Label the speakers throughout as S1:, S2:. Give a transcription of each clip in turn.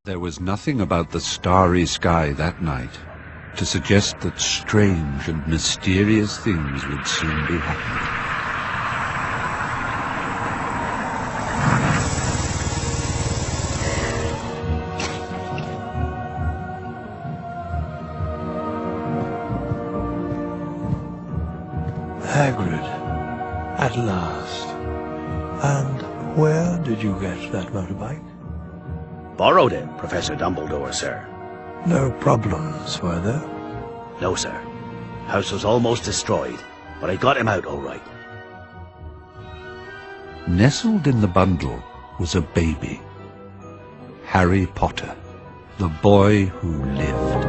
S1: There was nothing about the starry sky that night to suggest that strange and mysterious things would soon be happening.
S2: Hagrid, at last. And where did you get that motorbike?
S3: Borrowed it, Professor Dumbledore, sir.
S2: No problems, were there?
S3: No, sir. House was almost destroyed, but I got him out all right.
S1: Nestled in the bundle was a baby. Harry Potter, the boy who lived.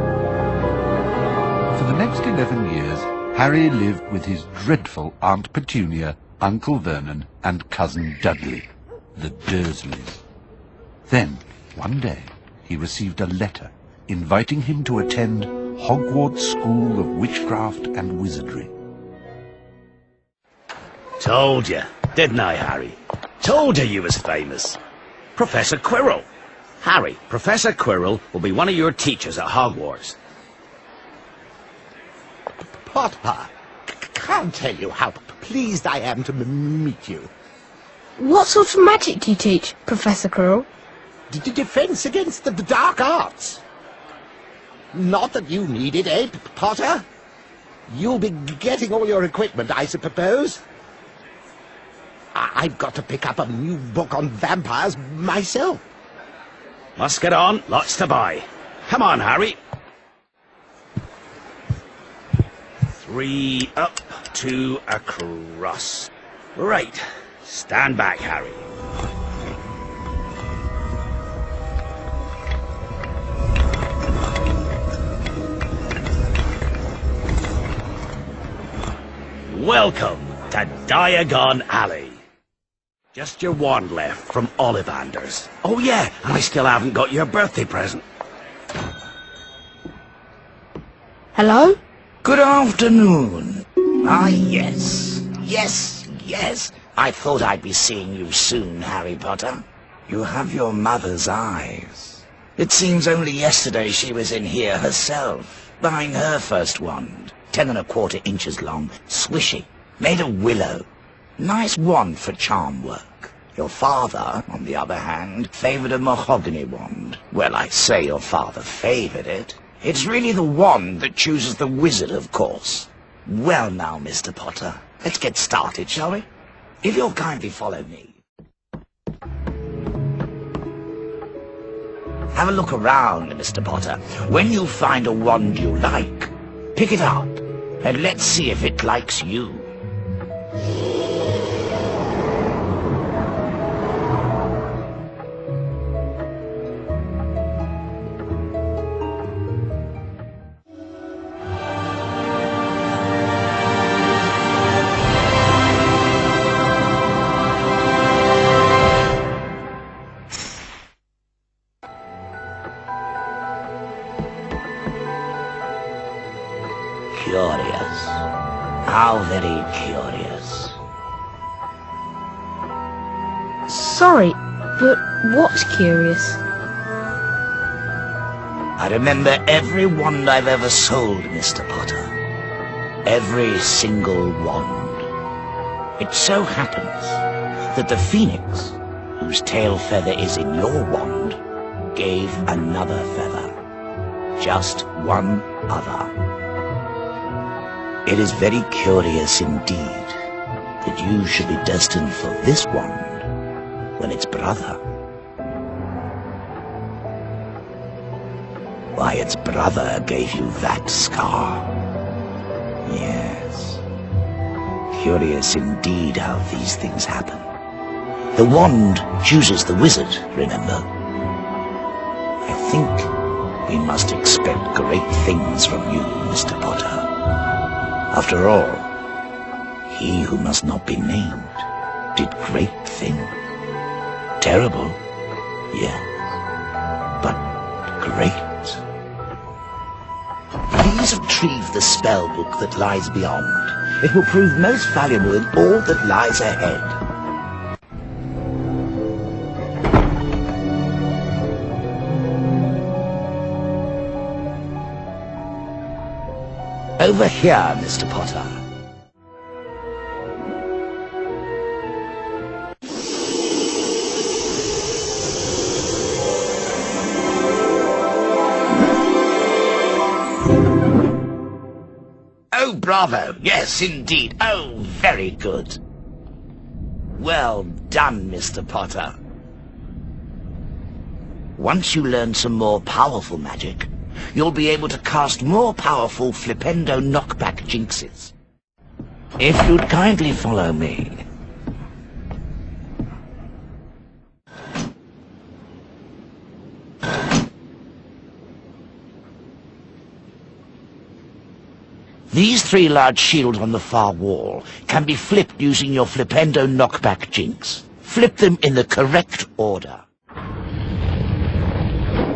S1: For the next 11 years, Harry lived with his dreadful Aunt Petunia, Uncle Vernon, and Cousin Dudley, the Dursleys. Then, one day, he received a letter inviting him to attend Hogwarts School of Witchcraft and Wizardry.
S3: Told you, didn't I, Harry? Told you was famous. Professor Quirrell. Harry, Professor Quirrell will be one of your teachers at Hogwarts.
S4: Potter, can't tell you how pleased I am to meet you.
S5: What sort of magic do you teach, Professor Quirrell?
S4: Defense against the dark arts. Not that you need it, eh, Potter? You'll be getting all your equipment, I suppose. I've got to pick up a new book on vampires myself.
S3: Must get on, lots to buy. Come on, Harry. 3 up, 2 across. Right. Stand back, Harry. Welcome to Diagon Alley. Just your wand left from Ollivanders. Oh yeah, and I still haven't got your birthday present.
S5: Hello?
S6: Good afternoon. Ah, yes. Yes. I thought I'd be seeing you soon, Harry Potter. You have your mother's eyes. It seems only yesterday she was in here herself, buying her first wand. 10¼ inches long, swishy, made of willow. Nice wand for charm work. Your father, on the other hand, favoured a mahogany wand. Well, I say your father favoured it. It's really the wand that chooses the wizard, of course. Well now, Mr. Potter, let's get started, shall we? If you'll kindly follow me. Have a look around, Mr. Potter. When you find a wand you like, pick it up, and let's see if it likes you. Curious. How very curious.
S5: Sorry, but what's curious?
S6: I remember every wand I've ever sold, Mr. Potter. Every single wand. It so happens that the phoenix, whose tail feather is in your wand, gave another feather. Just one other. It is very curious indeed that you should be destined for this wand when its brother... Why, its brother gave you that scar. Yes. Curious indeed how these things happen. The wand chooses the wizard, remember? I think we must expect great things from you, Mr. Potter. After all, he who must not be named did great things. Terrible, yes, but great. Please retrieve the spell book that lies beyond. It will prove most valuable in all that lies ahead. Over here, Mr. Potter. Oh, bravo! Yes, indeed. Oh, very good. Well done, Mr. Potter. Once you learn some more powerful magic, you'll be able to cast more powerful flipendo knockback jinxes. If you'd kindly follow me. These 3 large shields on the far wall can be flipped using your flipendo knockback jinx. Flip them in the correct order.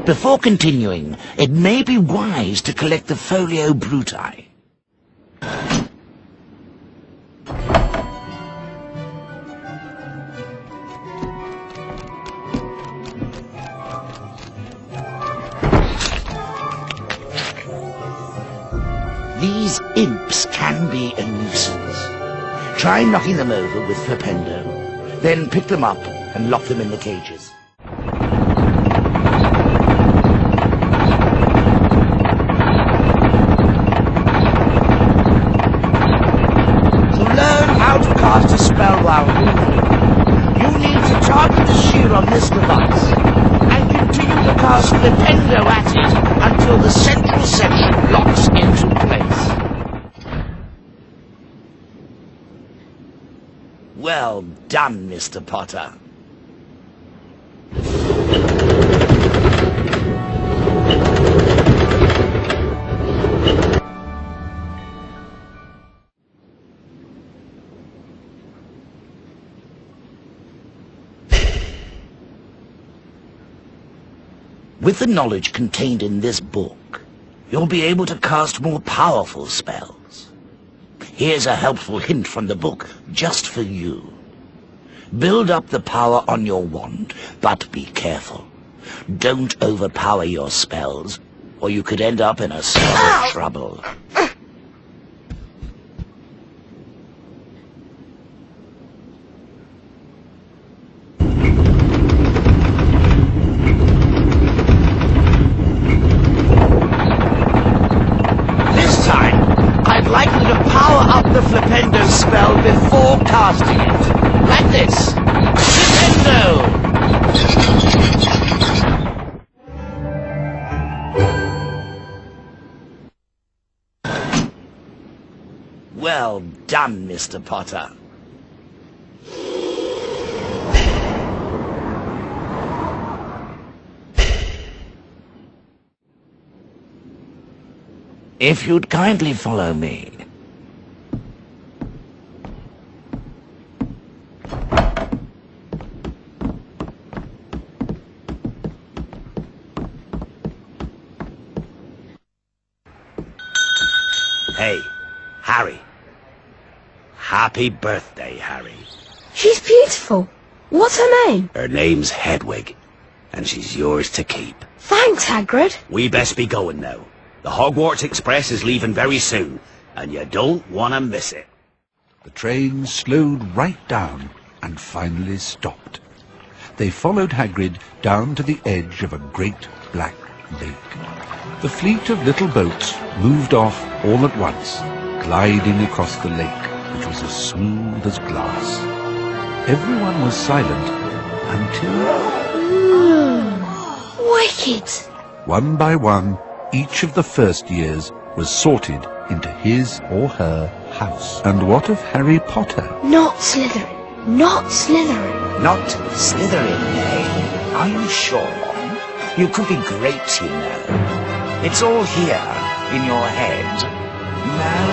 S6: Before continuing, it may be wise to collect the folio bruti. These imps can be a nuisance. Try knocking them over with flipendo, then pick them up and lock them in the cages. Cast a spell while moving. You need to target the shield on this device and continue to cast flipendo at it until the central section locks into place. Well done, Mr. Potter. With the knowledge contained in this book, you'll be able to cast more powerful spells. Here's a helpful hint from the book, just for you. Build up the power on your wand, but be careful. Don't overpower your spells, or you could end up in a lot of trouble. The flipendo spell before casting it. Like this. Flipendo! Well done, Mr. Potter. If you'd kindly follow me. Hey, Harry. Happy birthday, Harry.
S5: She's beautiful. What's her name?
S3: Her name's Hedwig, and she's yours to keep.
S5: Thanks, Hagrid.
S3: We best be going now. The Hogwarts Express is leaving very soon, and you don't want to miss it.
S1: The train slowed right down and finally stopped. They followed Hagrid down to the edge of a great black lake. The fleet of little boats moved off all at once, gliding across the lake, which was as smooth as glass. Everyone was silent until...
S5: Wicked!
S1: One by one, each of the first years was sorted into his or her house. And what of Harry Potter?
S5: Not Slytherin. Not Slytherin.
S6: Not Slytherin, eh? Are you sure? You could be great, you know. It's all here, in your head. No?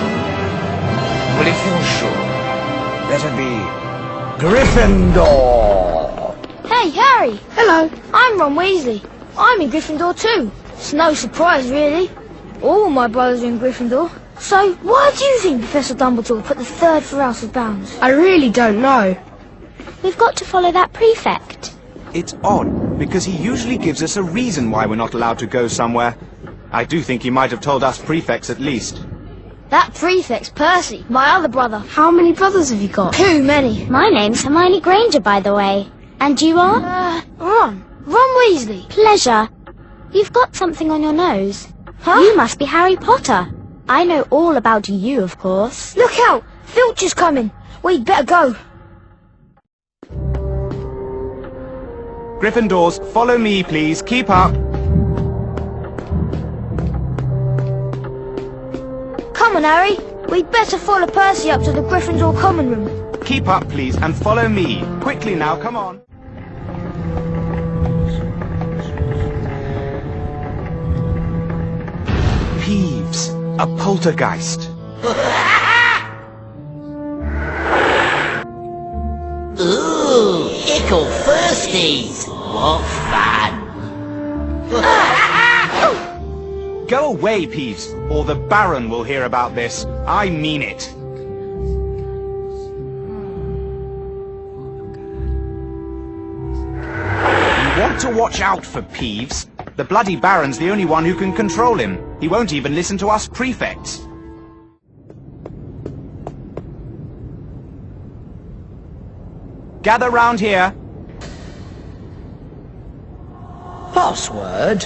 S6: Well, if you're sure, better be Gryffindor!
S7: Hey, Harry! Hello, I'm Ron Weasley. I'm in Gryffindor too. It's no surprise, really. All my brothers are in Gryffindor. So, why do you think Professor Dumbledore put the third for House of Bounds?
S5: I really don't know.
S7: We've got to follow that prefect.
S8: It's odd, because he usually gives us a reason why we're not allowed to go somewhere. I do think he might have told us prefects at least.
S7: That prefect's Percy, my other brother.
S5: How many brothers have you got?
S7: Too many.
S9: My name's Hermione Granger, by the way. And you are?
S7: Ron Weasley.
S9: Pleasure. You've got something on your nose.
S7: Huh?
S9: You must be Harry Potter. I know all about you, of course.
S7: Look out! Filch's coming. We'd better go.
S8: Gryffindors, follow me, please. Keep up.
S7: Come on, Harry. We'd better follow Percy up to the Gryffindor common room.
S8: Keep up, please, and follow me. Quickly now, come on. Peeves, a poltergeist.
S6: Ooh, ickle firsties. What fun.
S8: Go away, Peeves, or the Baron will hear about this. I mean it. You want to watch out for Peeves. The bloody Baron's the only one who can control him. He won't even listen to us prefects. Gather round here.
S6: Password?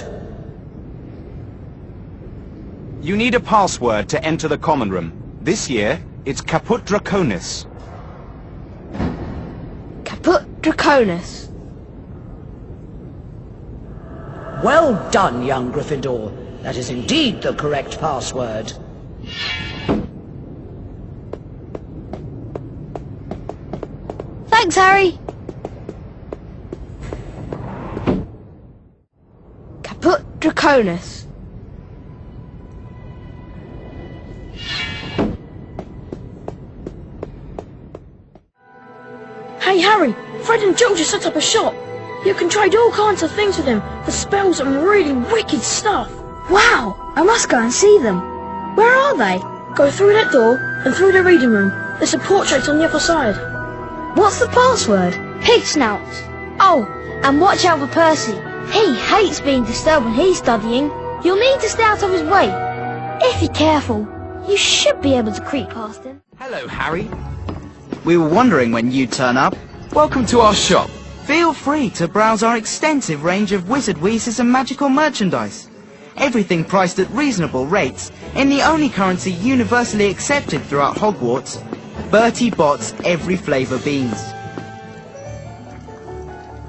S8: You need a password to enter the common room. This year, it's Caput Draconis.
S5: Caput Draconis.
S10: Well done, young Gryffindor. That is indeed the correct password.
S7: Thanks, Harry.
S5: Caput Draconis. Hey Harry, Fred and George just set up a shop. You can trade all kinds of things with them for spells and really wicked stuff. Wow, I must go and see them. Where are they? Go through that door and through the reading room. There's a portrait on the other side.
S7: What's the password? Pig snout. Oh, and watch out for Percy. He hates being disturbed when he's studying. You'll need to stay out of his way. If you're careful, you should be able to creep past him.
S11: Hello, Harry. We were wondering when you'd turn up. Welcome to our shop. Feel free to browse our extensive range of Wizard Wheezes and magical merchandise. Everything priced at reasonable rates in the only currency universally accepted throughout Hogwarts, Bertie Bott's every flavour beans.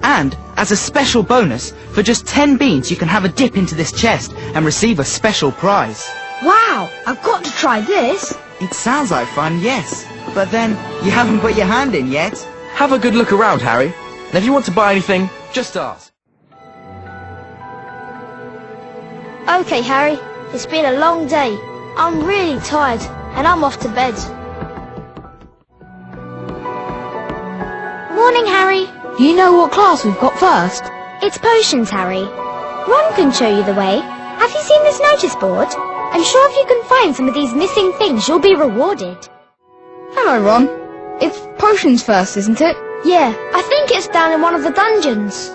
S11: And, as a special bonus, for just 10 beans you can have a dip into this chest and receive a special prize.
S7: Wow, I've got to try this.
S11: It sounds like fun, yes. But then, you haven't put your hand in yet.
S12: Have a good look around, Harry. And if you want to buy anything, just ask.
S7: Okay, Harry, it's been a long day. I'm really tired, and I'm off to bed.
S9: Morning, Harry.
S5: You know what class we've got first?
S9: It's potions, Harry. Ron can show you the way. Have you seen this notice board? I'm sure if you can find some of these missing things, you'll be rewarded.
S5: Hello, Ron. It's potions first, isn't it?
S7: Yeah, I think it's down in one of the dungeons.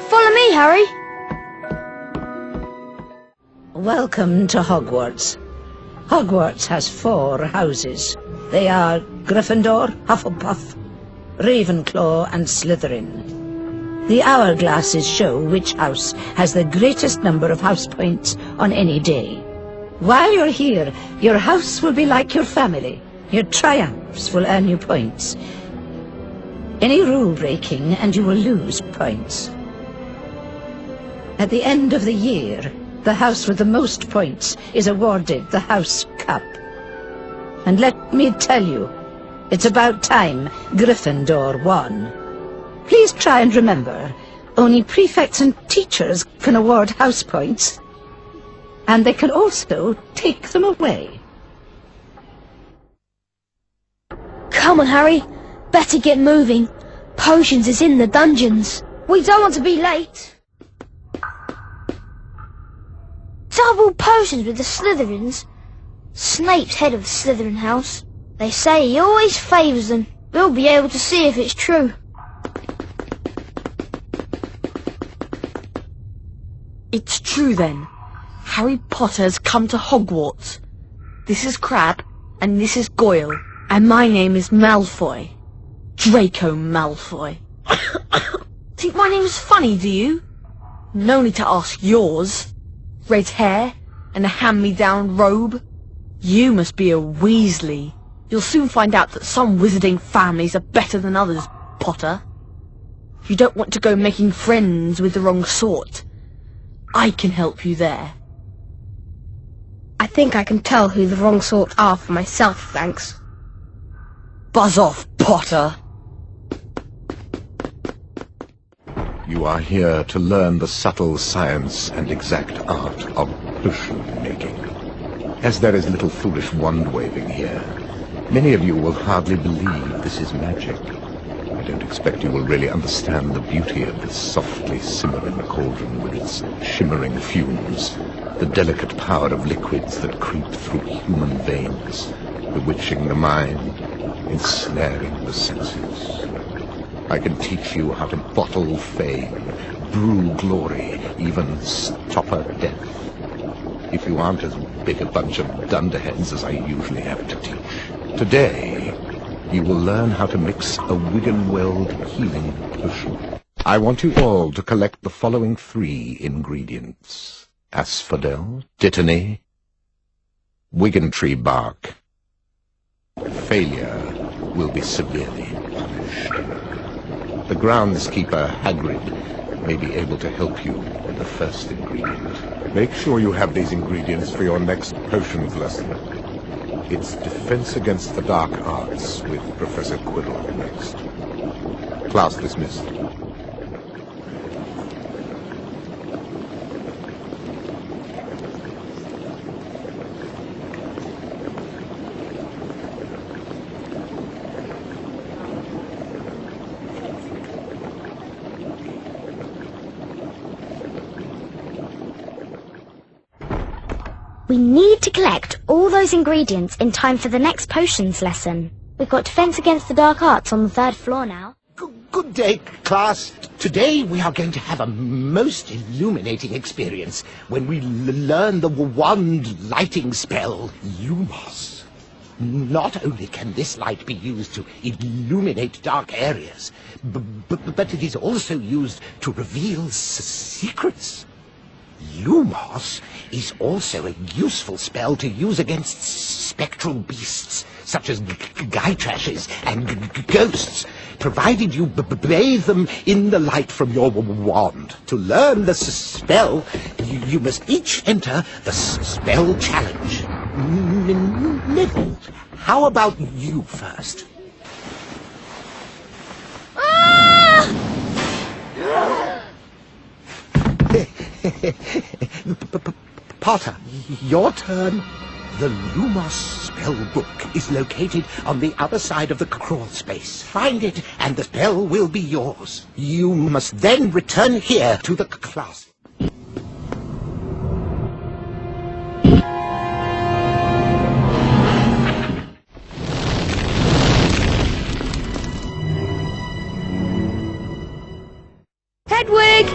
S7: Follow me, Harry.
S10: Welcome to Hogwarts. Hogwarts has 4 houses. They are Gryffindor, Hufflepuff, Ravenclaw and Slytherin. The hourglasses show which house has the greatest number of house points on any day. While you're here, your house will be like your family. Your triumphs will earn you points. Any rule breaking and you will lose points. At the end of the year, the house with the most points is awarded the House Cup. And let me tell you, it's about time Gryffindor won. Please try and remember, only prefects and teachers can award house points. And they can also take them away.
S7: Come on, Harry. Better get moving. Potions is in the dungeons. We don't want to be late. Double potions with the Slytherins. Snape's head of the Slytherin house. They say he always favours them. We'll be able to see if it's true.
S5: It's true then. Harry Potter has come to Hogwarts.
S13: this is Crab, and this is Goyle, and my name is Malfoy. Draco Malfoy. Think my name's funny, do you? No need to ask yours. Red hair, and a hand-me-down robe. You must be a Weasley. You'll soon find out that some wizarding families are better than others, Potter. You don't want to go making friends with the wrong sort. I can help you there.
S5: I think I can tell who the wrong sort are for myself, thanks.
S13: Buzz off, Potter.
S14: You are here to learn the subtle science and exact art of potion making. As there is little foolish wand-waving here, many of you will hardly believe this is magic. I don't expect you will really understand the beauty of this softly simmering cauldron with its shimmering fumes, the delicate power of liquids that creep through human veins, bewitching the mind, ensnaring the senses. I can teach you how to bottle fame, brew glory, even stopper death. If you aren't as big a bunch of dunderheads as I usually have to teach. Today, you will learn how to mix a Wiggenweld healing potion. I want you all to collect the following 3 ingredients: asphodel, dittany, Wiggentree bark. Failure will be severely punished. The groundskeeper, Hagrid, may be able to help you with the first ingredient.
S15: Make sure you have these ingredients for your next potions lesson. It's Defense Against the Dark Arts with Professor Quirrell next. Class dismissed.
S9: We need to collect all those ingredients in time for the next potions lesson. We've got Defense Against the Dark Arts on the 3rd floor now.
S4: Good day, class. Today we are going to have a most illuminating experience when we learn the wand lighting spell, Lumos. Not only can this light be used to illuminate dark areas, but it is also used to reveal secrets. Lumos is also a useful spell to use against spectral beasts, such as Gytrashes and ghosts, provided you bathe them in the light from your wand. To learn the spell, you must each enter the spell challenge. Neville, how about you first? Potter, your turn. The Lumos spell book is located on the other side of the crawl space. Find it, and the spell will be yours. You must then return here to the class.
S5: Hedwig!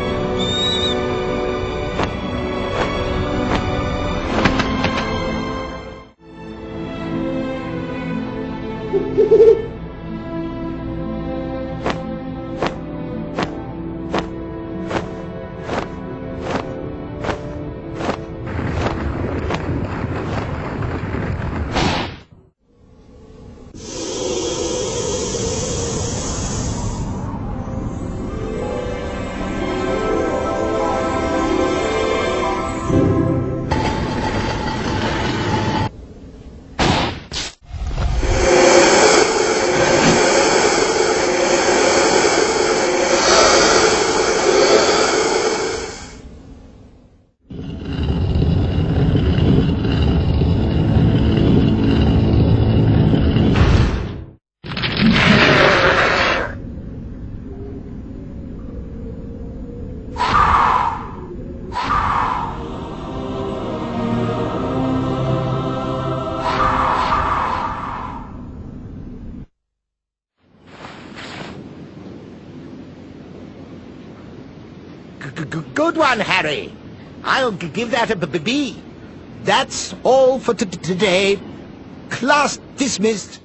S4: Good one, Harry. I'll give that a B. That's all for today. Class dismissed.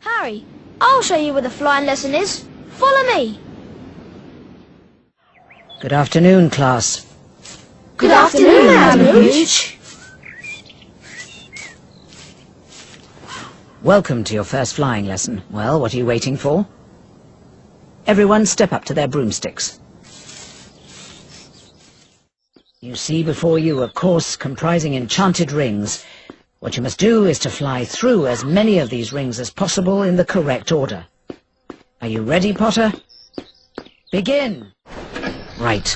S7: Harry, I'll show you where the flying lesson is. Follow me.
S10: Good afternoon, class.
S7: Good afternoon, Madam Hooch.
S10: Welcome to your first flying lesson. Well, what are you waiting for? Everyone step up to their broomsticks. You see before you a course comprising enchanted rings. What you must do is to fly through as many of these rings as possible in the correct order. Are you ready, Potter? Begin! Right.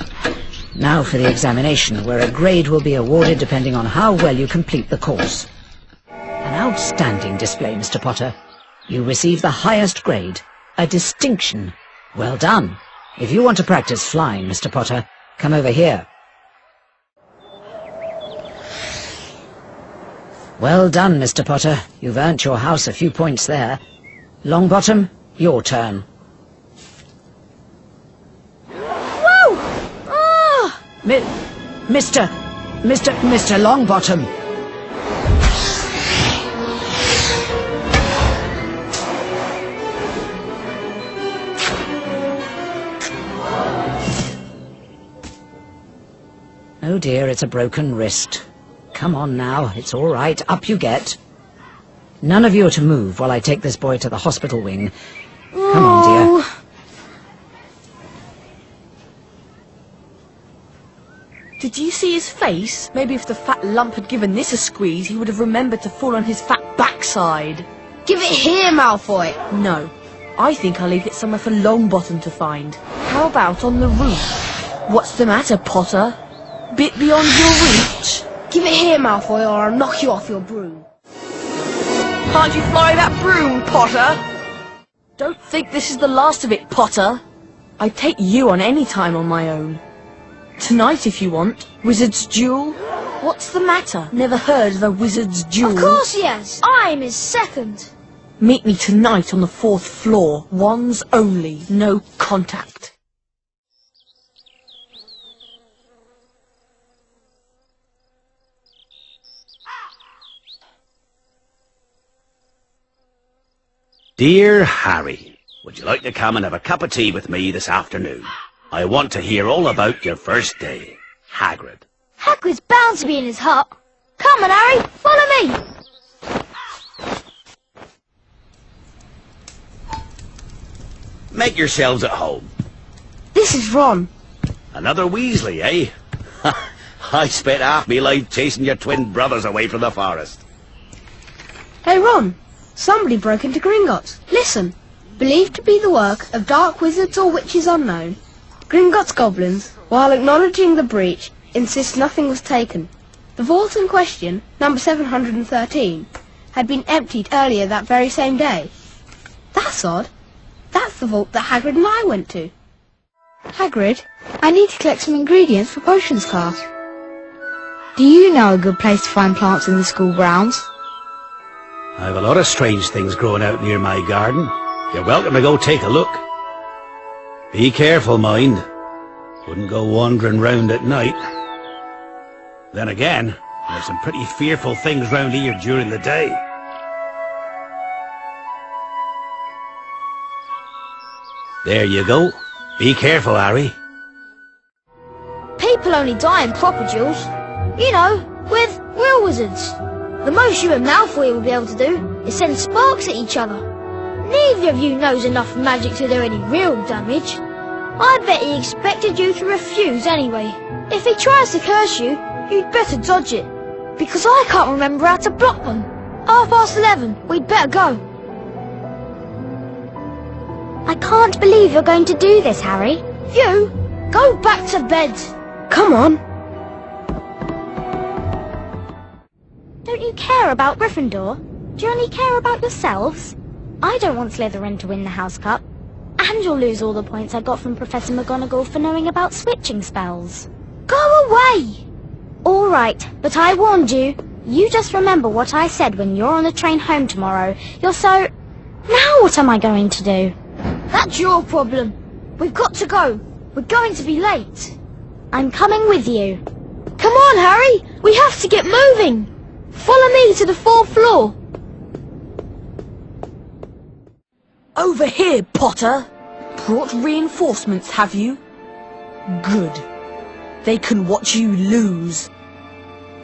S10: Now for the examination, where a grade will be awarded depending on how well you complete the course. An outstanding display, Mr. Potter. You receive the highest grade, a distinction. Well done. If you want to practice flying, Mr. Potter, come over here. Well done, Mr. Potter. You've earned your house a few points there. Longbottom, your turn.
S7: Whoa! Ah!
S10: Mr. Longbottom. Oh dear, it's a broken wrist. Come on now, it's all right. Up you get. None of you are to move while I take this boy to the hospital wing. Come on, dear.
S13: Did you see his face? Maybe if the fat lump had given this a squeeze, he would have remembered to fall on his fat backside.
S7: Give it here, Malfoy.
S13: No. I think I'll leave it somewhere for Longbottom to find. How about on the roof? What's the matter, Potter? Bit beyond your reach?
S7: Give it here, Malfoy, or I'll knock you off your broom.
S13: Can't you fly that broom, Potter? Don't think this is the last of it, Potter. I'd take you on any time on my own. Tonight, if you want. Wizard's Duel? What's the matter? Never heard of a Wizard's Duel?
S7: Of course he has. I'm his second.
S13: Meet me tonight on the 4th floor. Wands only. No contact.
S3: Dear Harry, would you like to come and have a cup of tea with me this afternoon? I want to hear all about your first day. Hagrid.
S7: Hagrid's bound to be in his hut. Come on, Harry, follow me.
S3: Make yourselves at home.
S7: This is Ron.
S3: Another Weasley, eh? I spent half my life chasing your twin brothers away from the forest.
S16: Hey, Ron. Somebody broke into Gringotts. Listen. Believed to be the work of dark wizards or witches unknown, Gringotts goblins, while acknowledging the breach, insist nothing was taken. The vault in question, number 713, had been emptied earlier that very same day. That's odd. That's the vault that Hagrid and I went to.
S5: Hagrid, I need to collect some ingredients for potions class. Do you know a good place to find plants in the school grounds?
S3: I have a lot of strange things growing out near my garden. You're welcome to go take a look. Be careful, mind. Wouldn't go wandering round at night. Then again, there's some pretty fearful things round here during the day. There you go. Be careful, Harry.
S7: People only die in proper duels. You know, with real wizards. The most you and Malfoy will be able to do is send sparks at each other. Neither of you knows enough magic to do any real damage. I bet he expected you to refuse anyway. If he tries to curse you, you'd better dodge it. Because I can't remember how to block them. 11:30, we'd better go.
S9: I can't believe you're going to do this, Harry.
S7: You, go back to bed.
S16: Come on.
S9: Don't you care about Gryffindor? Do you only care about yourselves? I don't want Slytherin to win the House Cup. And you'll lose all the points I got from Professor McGonagall for knowing about switching spells.
S7: Go away!
S9: All right, but I warned you. You just remember what I said when you're on the train home tomorrow. You're so... Now what am I going to do?
S7: That's your problem. We've got to go. We're going to be late.
S9: I'm coming with you.
S7: Come on, Harry. We have to get moving. Follow me to the 4th floor.
S13: Over here, Potter. Brought reinforcements, have you? Good. They can watch you lose.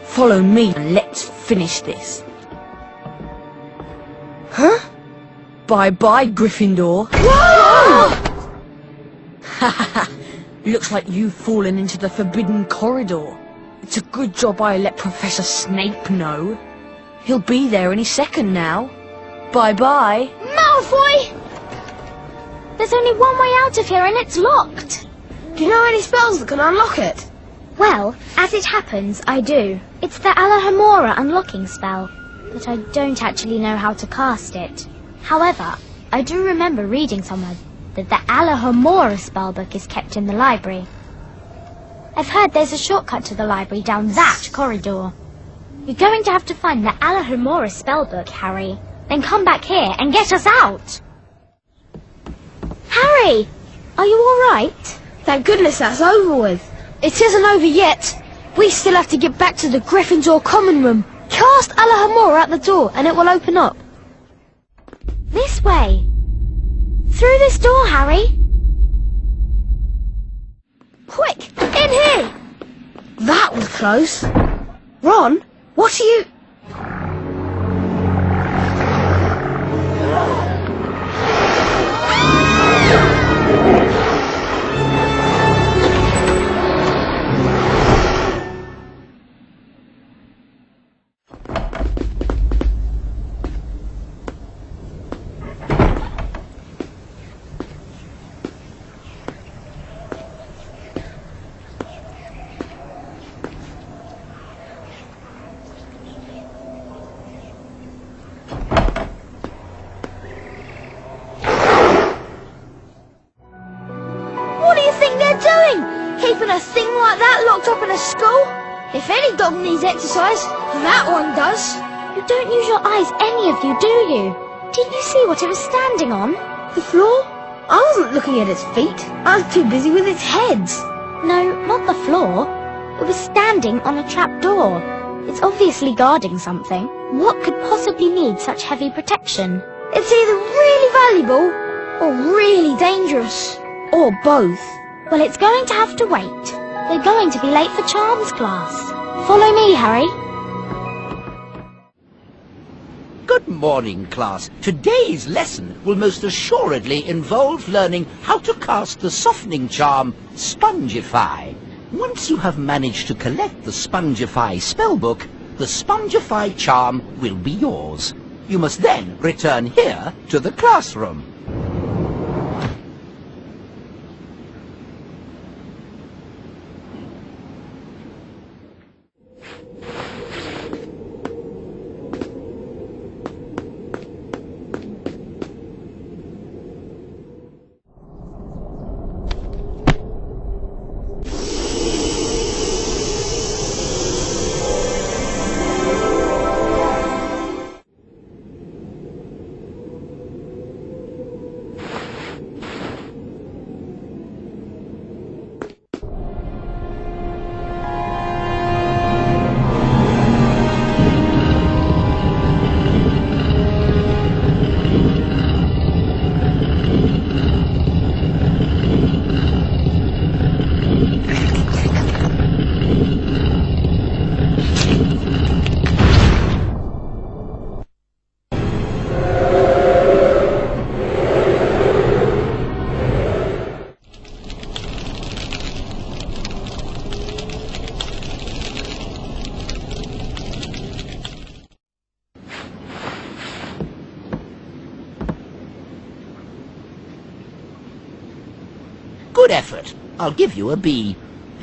S13: Follow me and let's finish this.
S7: Huh?
S13: Bye-bye, Gryffindor.
S7: Whoa!
S13: Looks like you've fallen into the forbidden corridor. It's a good job I let Professor Snape know. He'll be there any second now. Bye-bye.
S7: Malfoy!
S9: There's only one way out of here and it's locked.
S16: Do you know any spells that can unlock it?
S9: Well, as it happens, I do. It's the Alohomora unlocking spell, but I don't actually know how to cast it. However, I do remember reading somewhere that the Alohomora spellbook is kept in the library. I've heard there's a shortcut to the library down that corridor. You're going to have to find the Alohomora spellbook, Harry. Then come back here and get us out. Harry, are you all right?
S16: Thank goodness that's over with.
S7: It isn't over yet. We still have to get back to the Gryffindor common room. Cast Alohomora at the door and it will open up.
S9: This way. Through this door, Harry.
S7: Quick, in here.
S16: That was close. Ron, what are you...
S7: Keeping a thing like that locked up in a school? If any dog needs exercise, that one does.
S9: You don't use your eyes, any of you, do you? Did you see what it was standing on?
S16: The floor? I wasn't looking at its feet. I was too busy with its heads.
S9: No, not the floor. It was standing on a trapdoor. It's obviously guarding something. What could possibly need such heavy protection?
S7: It's either really valuable or really dangerous.
S16: Or both.
S9: Well, it's going to have to wait. We're going to be late for Charms class. Follow me, Harry.
S4: Good morning, class. Today's lesson will most assuredly involve learning how to cast the softening charm, Spongify. Once you have managed to collect the Spongify spellbook, the Spongify charm will be yours. You must then return here to the classroom. Good effort. I'll give you a B.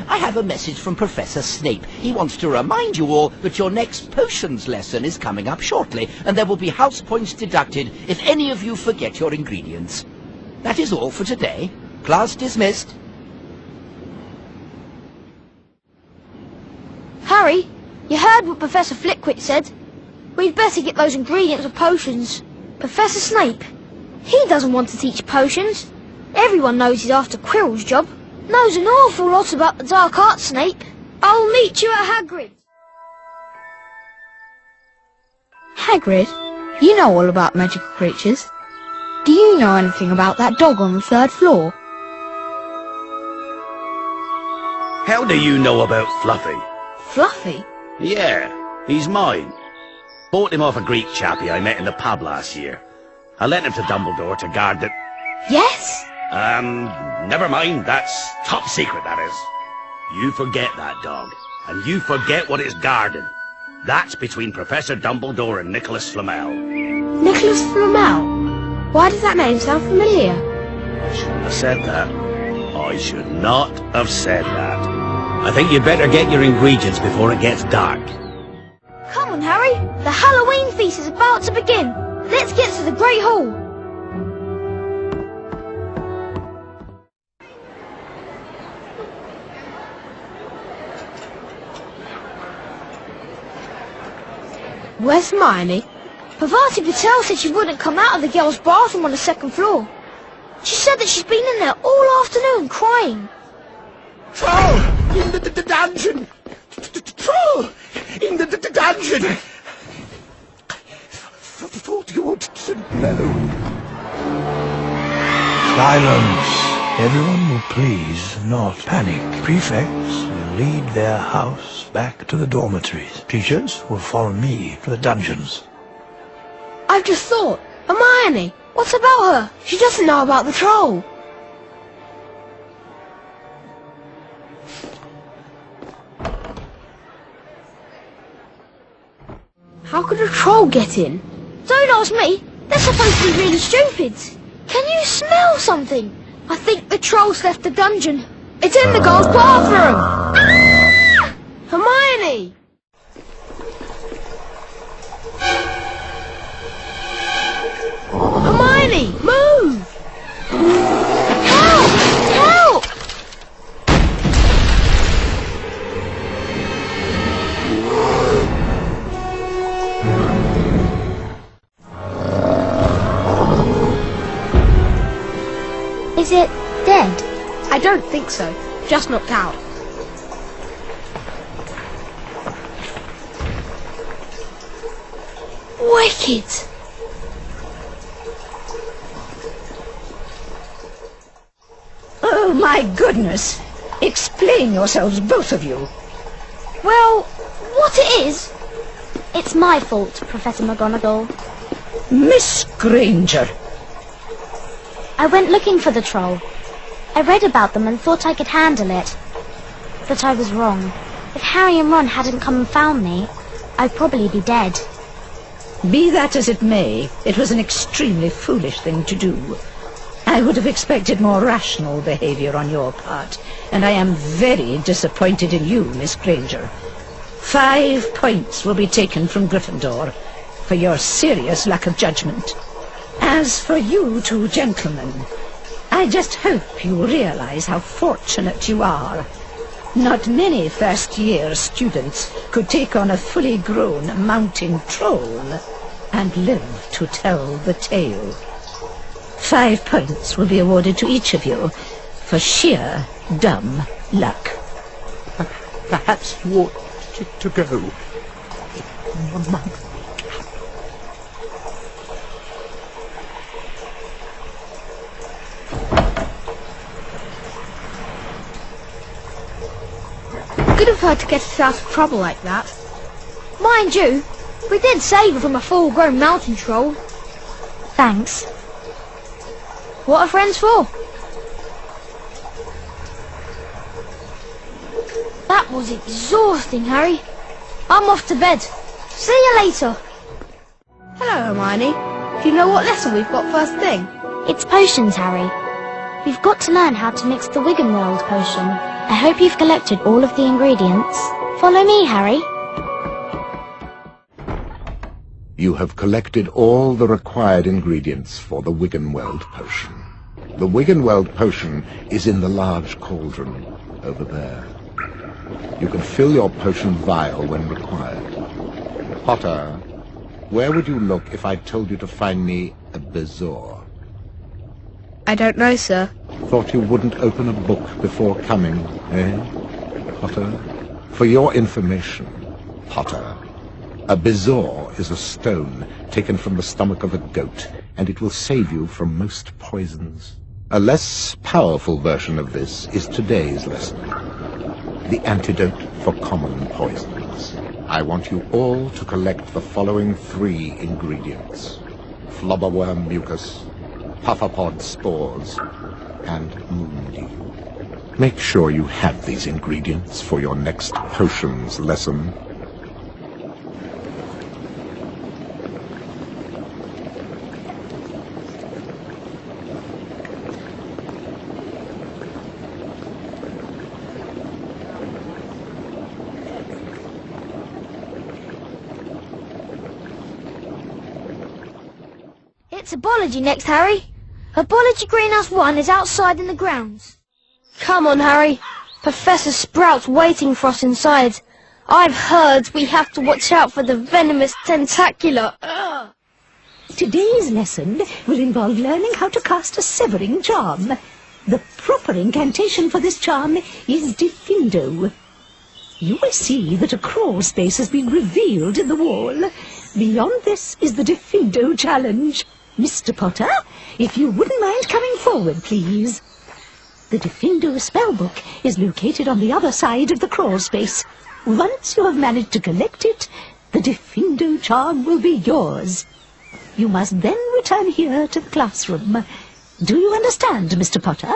S4: I have a message from Professor Snape. He wants to remind you all that your next potions lesson is coming up shortly, and there will be house points deducted if any of you forget your ingredients. That is all for today. Class dismissed.
S7: Harry! Harry, you heard what Professor Flitwick said. We'd better get those ingredients of potions. Professor Snape, he doesn't want to teach potions. Everyone knows he's after Quirrell's job. Knows an awful lot about the dark arts, Snape. I'll meet you at Hagrid.
S16: Hagrid, you know all about magical creatures. Do you know anything about that dog on the 3rd floor?
S3: How do you know about Fluffy?
S16: Fluffy?
S3: Yeah, he's mine. Bought him off a Greek chappie I met in the pub last year. I lent him to Dumbledore to guard the...
S16: Yes?
S3: Never mind, that's top secret, that is. You forget that dog, and you forget what it's guarding. That's between Professor Dumbledore and Nicholas Flamel.
S16: Nicholas Flamel? Why does that name sound familiar?
S3: I shouldn't have said that. I should not have said that. I think you'd better get your ingredients before it gets dark.
S7: Come on, Harry. The Halloween feast is about to begin. Let's get to the Great Hall.
S16: Where's Hermione?
S7: Parvati Patel said she wouldn't come out of the girls' bathroom on the 2nd floor. She said that she's been in there all afternoon crying.
S4: Troll! In the dungeon! Troll! In the dungeon! Thought you ought to know.
S2: Silence! Everyone will please not panic. Prefects will lead their house back to the dormitories. Teachers will follow me to the dungeons.
S16: I've just thought. Hermione! What about her? She doesn't know about the troll. How could a troll get in?
S7: Don't ask me. They're supposed to be really stupid. Can you smell something? I think the troll's left the dungeon.
S16: It's in the girls' bathroom! Hermione! Hermione, move!
S7: Help! Help!
S9: Is it dead?
S16: I don't think so. Just knocked out.
S7: Wicked!
S10: Oh, my goodness! Explain yourselves, both of you.
S7: Well, what it is?
S9: It's my fault, Professor McGonagall.
S10: Miss Granger.
S9: I went looking for the troll. I read about them and thought I could handle it. But I was wrong. If Harry and Ron hadn't come and found me, I'd probably be dead.
S10: Be that as it may, it was an extremely foolish thing to do. I would have expected more rational behaviour on your part, and I am very disappointed in you, Miss Granger. 5 points will be taken from Gryffindor for your serious lack of judgment. As for you two gentlemen, I just hope you realise how fortunate you are. Not many first-year students could take on a fully grown mounting troll and live to tell the tale. 5 points will be awarded to each of you for sheer dumb luck.
S14: Perhaps you ought to go.
S16: Good of her to get us out of trouble like that.
S7: Mind you, we did save her from a full-grown mountain troll.
S9: Thanks.
S7: What are friends for? That was exhausting, Harry. I'm off to bed. See you later.
S16: Hello, Hermione. Do you know what lesson we've got first thing?
S9: It's potions, Harry. We've got to learn how to mix the Wiggenweld potion. I hope you've collected all of the ingredients. Follow me, Harry.
S14: You have collected all the required ingredients for the Wiggenweld potion. The Wiggenweld potion is in the large cauldron over there. You can fill your potion vial when required. Potter, where would you look if I told you to find me a bezoar?
S16: I don't know, sir.
S14: Thought you wouldn't open a book before coming, eh, Potter? For your information, Potter, a bezoar is a stone taken from the stomach of a goat, and it will save you from most poisons. A less powerful version of this is today's lesson. The antidote for common poisons. I want you all to collect the following 3 ingredients: flobberworm mucus, pufferpod spores, and moondew. Make sure you have these ingredients for your next potions lesson.
S7: It's Herbology next, Harry. Herbology Greenhouse 1 is outside in the grounds.
S16: Come on, Harry. Professor Sprout's waiting for us inside. I've heard we have to watch out for the venomous tentacula. Ugh.
S10: Today's lesson will involve learning how to cast a severing charm. The proper incantation for this charm is Diffindo. You will see that a crawl space has been revealed in the wall. Beyond this is the Diffindo challenge. Mr. Potter, if you wouldn't mind coming forward, please. The Diffindo spellbook is located on the other side of the crawl space. Once you have managed to collect it, the Diffindo charm will be yours. You must then return here to the classroom. Do you understand, Mr. Potter?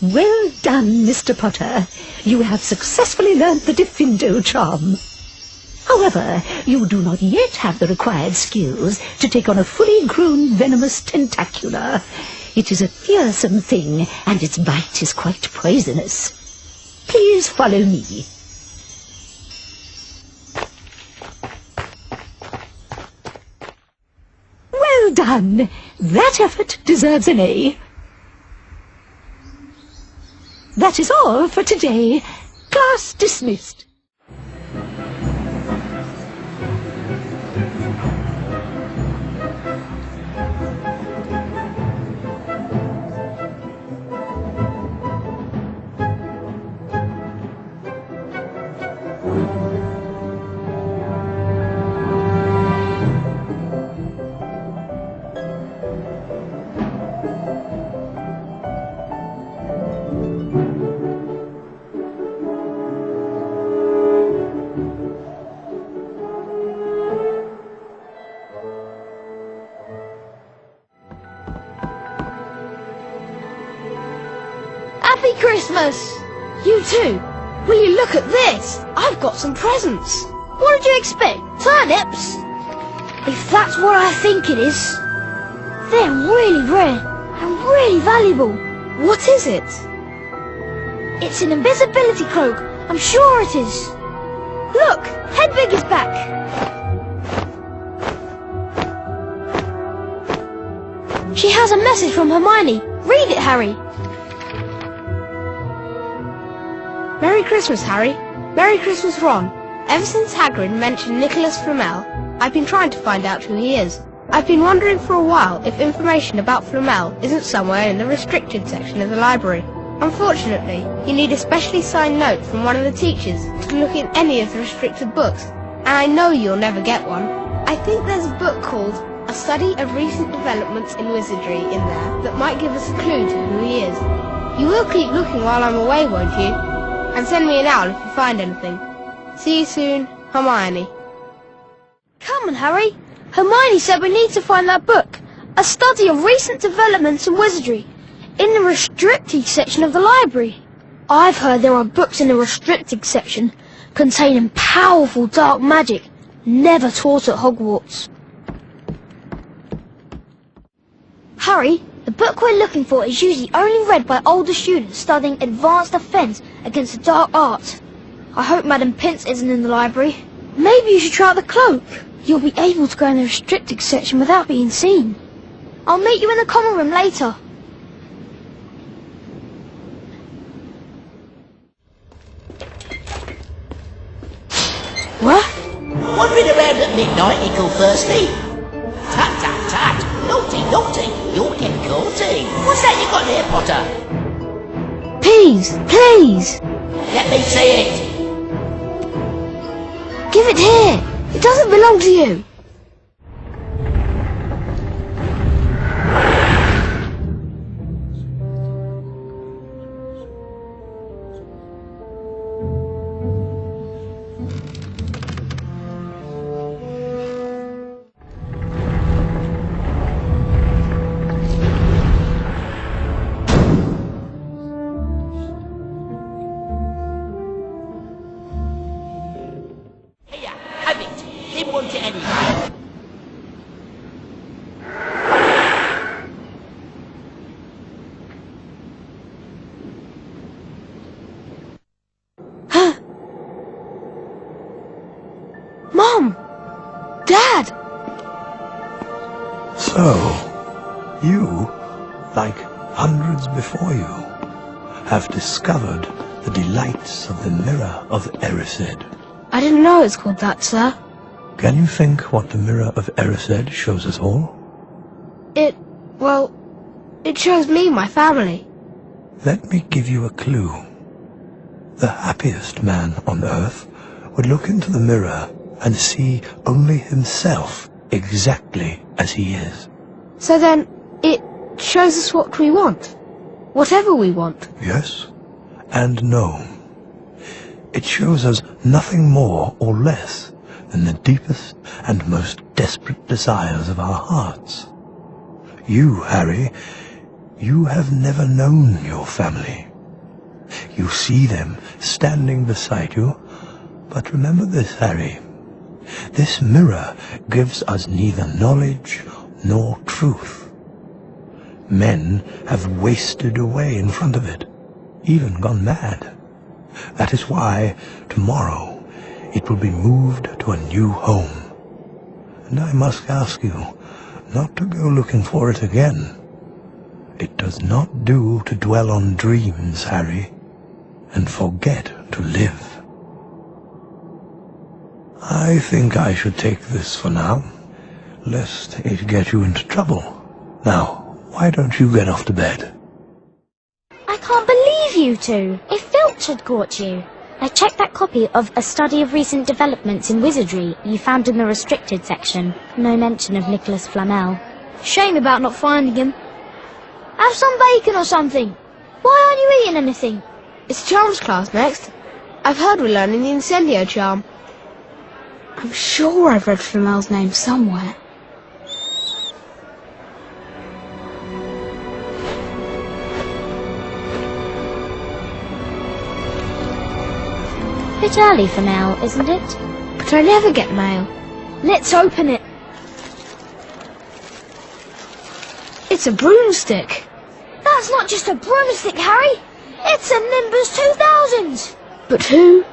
S10: Well done, Mr. Potter. You have successfully learnt the Diffindo charm. However, you do not yet have the required skills to take on a fully grown venomous tentacula. It is a fearsome thing, and its bite is quite poisonous. Please follow me. Well Well done. That effort deserves an A. That is all for today. Class dismissed.
S7: Happy Christmas! You too. Will you look at this? I've got some presents. What did you expect? Turnips? If that's what I think it is, they're really rare and really valuable. What is it? It's an invisibility cloak. I'm sure it is. Look, Hedwig is back. She has a message from Hermione. Read it, Harry.
S16: Merry Christmas, Harry. Merry Christmas, Ron. Ever since Hagrid mentioned Nicholas Flamel, I've been trying to find out who he is. I've been wondering for a while if information about Flamel isn't somewhere in the restricted section of the library. Unfortunately, you need a specially signed note from one of the teachers to look in any of the restricted books, and I know you'll never get one. I think there's a book called A Study of Recent Developments in Wizardry in there that might give us a clue to who he is. You will keep looking while I'm away, won't you? And send me an owl if you find anything. See you soon, Hermione.
S7: Come on, Harry. Hermione said we need to find that book. A Study of Recent Developments in Wizardry. In the restricted section of the library. I've heard there are books in the restricted section containing powerful dark magic never taught at Hogwarts. Harry, the book we're looking for is usually only read by older students studying advanced defense against the dark art. I hope Madam Pince isn't in the library. Maybe you should try out the cloak. You'll be able to go in the restricted section without being seen. I'll meet you in the common room later.
S10: What?
S17: Wandering around at midnight, Ickle Thirsty? Tut, tut, tut. Naughty, naughty. You'll get caughty. What's that you got there, Potter?
S7: Peas, please.
S17: Let me see it.
S7: Give it here. It doesn't belong to you. Mom! Dad!
S2: So, you, like hundreds before you, have discovered the delights of the Mirror of Erised.
S16: I didn't know it's called that, sir.
S2: Can you think what the Mirror of Erised shows us all?
S16: It shows me my family.
S2: Let me give you a clue. The happiest man on earth would look into the mirror and see only himself exactly as he is.
S16: So then, it shows us what we want. Whatever we want.
S2: Yes and no. It shows us nothing more or less than the deepest and most desperate desires of our hearts. You, Harry, you have never known your family. You see them standing beside you, but remember this, Harry. This mirror gives us neither knowledge nor truth. Men have wasted away in front of it, even gone mad. That is why tomorrow it will be moved to a new home. And I must ask you not to go looking for it again. It does not do to dwell on dreams, Harry, and forget to live. I think I should take this for now, lest it get you into trouble. Now, why don't you get off to bed?
S9: I can't believe you two. If Filch had caught you. I checked that copy of A Study of Recent Developments in Wizardry you found in the restricted section. No mention of Nicholas Flamel.
S7: Shame about not finding him. Have some bacon or something. Why aren't you eating anything?
S16: It's Charms class next. I've heard we're learning the Incendio charm. I'm sure I've read Flamel's name somewhere.
S9: Bit early for mail, isn't it?
S16: But I never get mail.
S7: Let's open it.
S16: It's a broomstick.
S7: That's not just a broomstick, Harry. It's a Nimbus 2000.
S16: But who?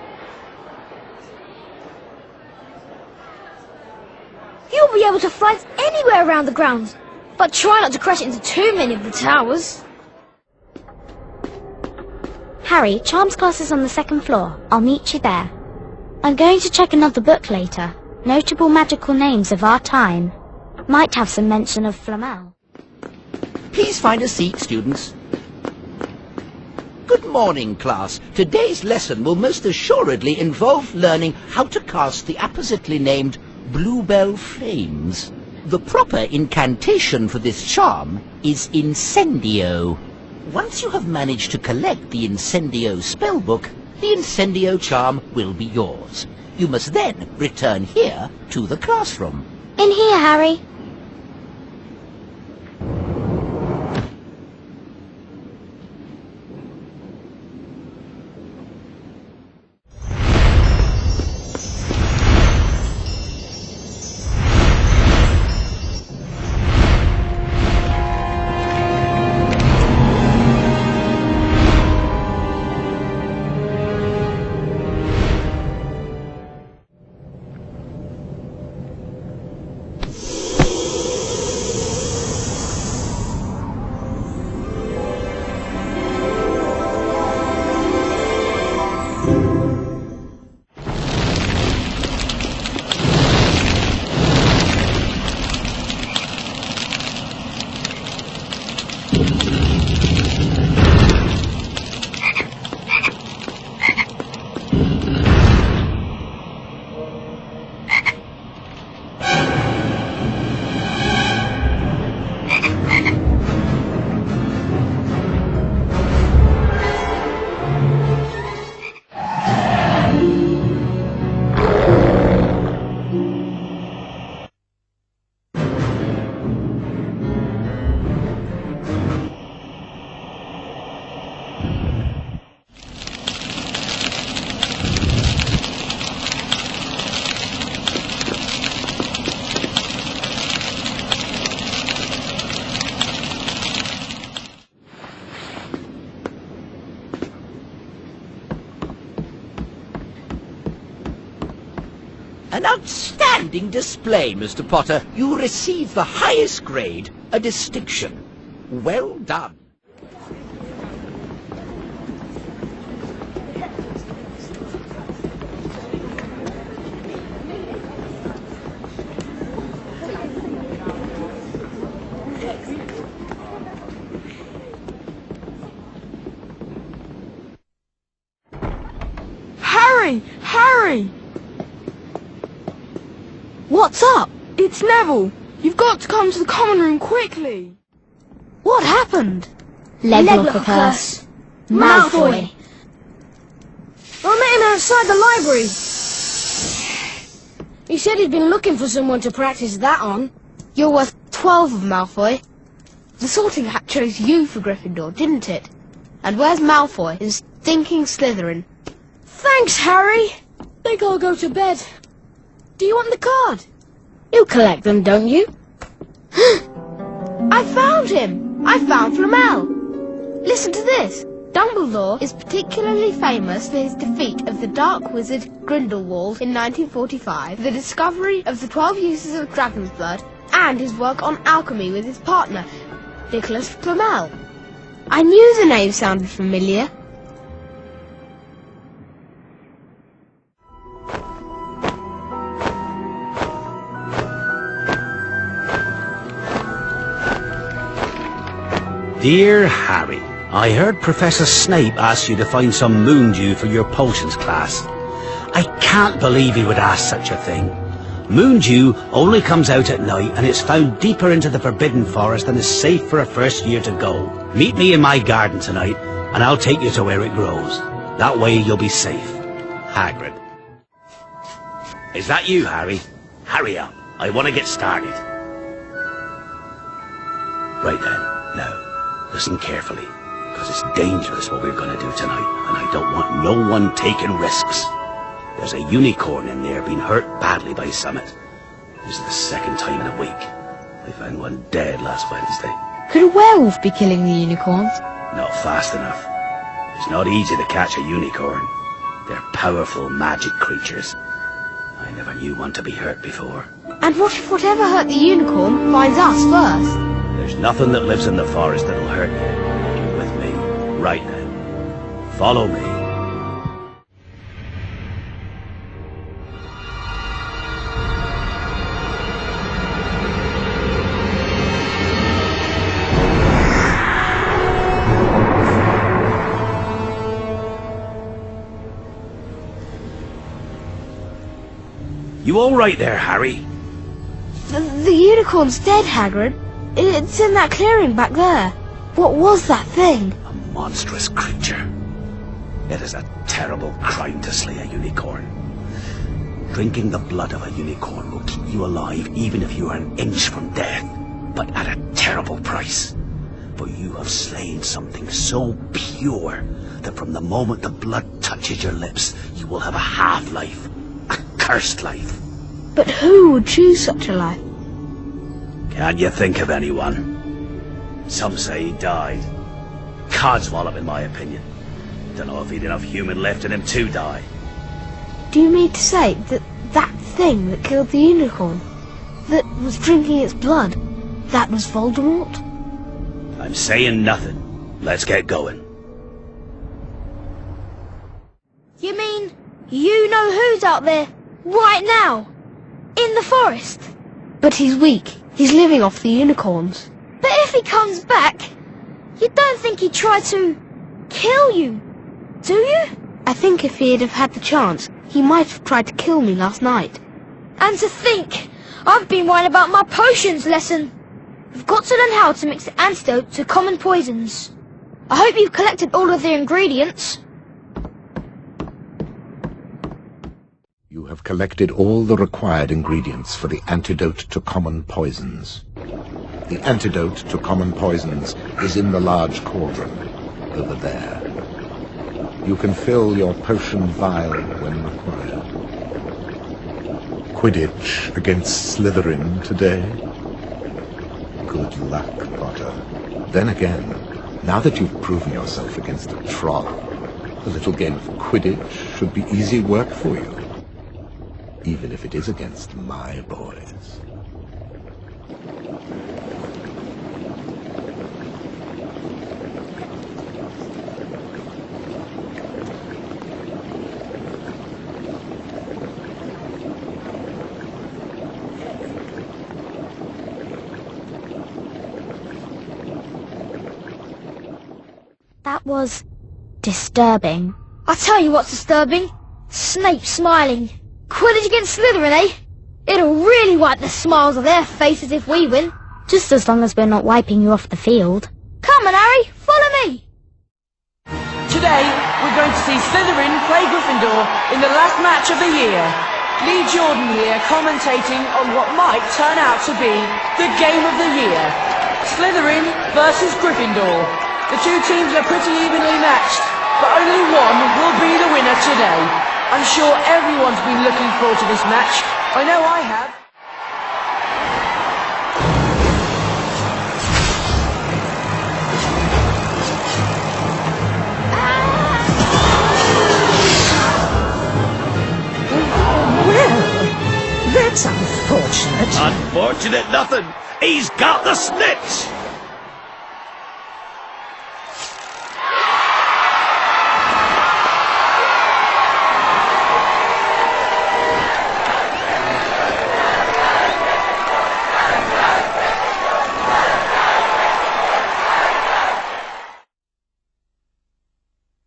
S7: You'll be able to fly anywhere around the grounds, but try not to crash into too many of the towers.
S9: Harry, Charms class is on the second floor. I'll meet you there. I'm going to check another book later. Notable magical names of our time. Might have some mention of Flamel.
S17: Please find a seat, students. Good morning, class. Today's lesson will most assuredly involve learning how to cast the appositely named Bluebell Flames. The proper incantation for this charm is Incendio. Once you have managed to collect the Incendio spellbook, the Incendio charm will be yours. You must then return here to the classroom.
S9: In here, Harry.
S17: An outstanding display, Mr. Potter. You received the highest grade, a distinction. Well done.
S13: Harry! Harry!
S7: What's up?
S13: It's Neville. You've got to come to the common room quickly.
S7: What happened?
S9: Leglocker curse.
S7: Malfoy. I met him outside the library. He said he'd been looking for someone to practice that on.
S16: You're worth 12 of Malfoy. The sorting hat chose you for Gryffindor, didn't it? And where's Malfoy, his stinking Slytherin?
S7: Thanks, Harry. Think I'll go to bed. Do you want the card? You collect them, don't you?
S16: I found him! I found Flamel! Listen to this. Dumbledore is particularly famous for his defeat of the dark wizard Grindelwald in 1945, the discovery of the 12 uses of dragon's blood, and his work on alchemy with his partner, Nicholas Flamel. I knew the name sounded familiar.
S3: Dear Harry, I heard Professor Snape ask you to find some moon dew for your potions class. I can't believe he would ask such a thing. Moon dew only comes out at night and it's found deeper into the Forbidden Forest than is safe for a first year to go. Meet me in my garden tonight and I'll take you to where it grows. That way you'll be safe. Hagrid. Is that you, Harry? Hurry up. I want to get started. Right then. Now. Listen carefully, because it's dangerous what we're going to do tonight, and I don't want no one taking risks. There's a unicorn in there being hurt badly by Summit. This is the second time in a week. I found one dead last Wednesday.
S16: Could a werewolf be killing the unicorns?
S3: Not fast enough. It's not easy to catch a unicorn. They're powerful magic creatures. I never knew one to be hurt before.
S16: And what if whatever hurt the unicorn finds us first?
S3: There's nothing that lives in the forest that'll hurt you. You're with me. Right then. Follow me. You all right there, Harry?
S16: The unicorn's dead, Hagrid. It's in that clearing back there. What was that thing?
S3: A monstrous creature. It is a terrible crime to slay a unicorn. Drinking the blood of a unicorn will keep you alive even if you are an inch from death, but at a terrible price. For you have slain something so pure that from the moment the blood touches your lips, you will have a half-life, a cursed life.
S16: But who would choose such a life?
S3: Can't you think of anyone? Some say he died. Codswallop, in my opinion. Don't know if he'd enough human left in him to die.
S16: Do you mean to say that that thing that killed the unicorn, that was drinking its blood, that was Voldemort?
S3: I'm saying nothing. Let's get going.
S7: You mean you know who's out there right now? In the forest?
S16: But he's weak. He's living off the unicorns.
S7: But if he comes back, you don't think he'd try to kill you, do you?
S16: I think if he'd have had the chance, he might have tried to kill me last night.
S7: And to think, I've been worrying about my potions lesson. We've got to learn how to mix the antidote to common poisons. I hope you've collected all of the ingredients.
S14: You have collected all the required ingredients for the antidote to common poisons. The antidote to common poisons is in the large cauldron, over there. You can fill your potion vial when required. Quidditch against Slytherin today? Good luck, Potter. Then again, now that you've proven yourself against a troll, a little game of Quidditch should be easy work for you. Even if it is against my boys.
S9: That was disturbing.
S7: I'll tell you what's disturbing. Snape smiling. Quidditch against Slytherin, eh? It'll really wipe the smiles off their faces if we win.
S9: Just as long as we're not wiping you off the field.
S7: Come on, Harry, follow me.
S18: Today, we're going to see Slytherin play Gryffindor in the last match of the year. Lee Jordan here commentating on what might turn out to be the game of the year. Slytherin versus Gryffindor. The two teams are pretty evenly matched, but only one will be the winner today. I'm sure everyone's been looking forward to this match. I know I have.
S10: Well, that's unfortunate. Unfortunate?
S3: Unfortunate nothing. He's got the snitch.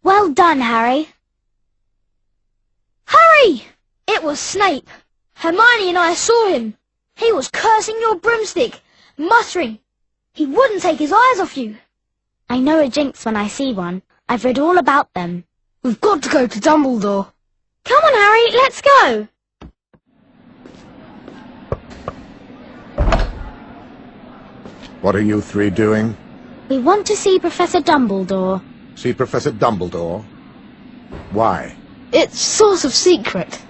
S9: Well done, Harry.
S7: Harry! It was Snape. Hermione and I saw him. He was cursing your broomstick, muttering. He wouldn't take his eyes off you.
S9: I know a jinx when I see one. I've read all about them.
S16: We've got to go to Dumbledore.
S7: Come on, Harry, let's go.
S14: What are you three doing?
S9: We want to see Professor Dumbledore.
S14: See Professor Dumbledore? Why?
S16: It's sort of secret.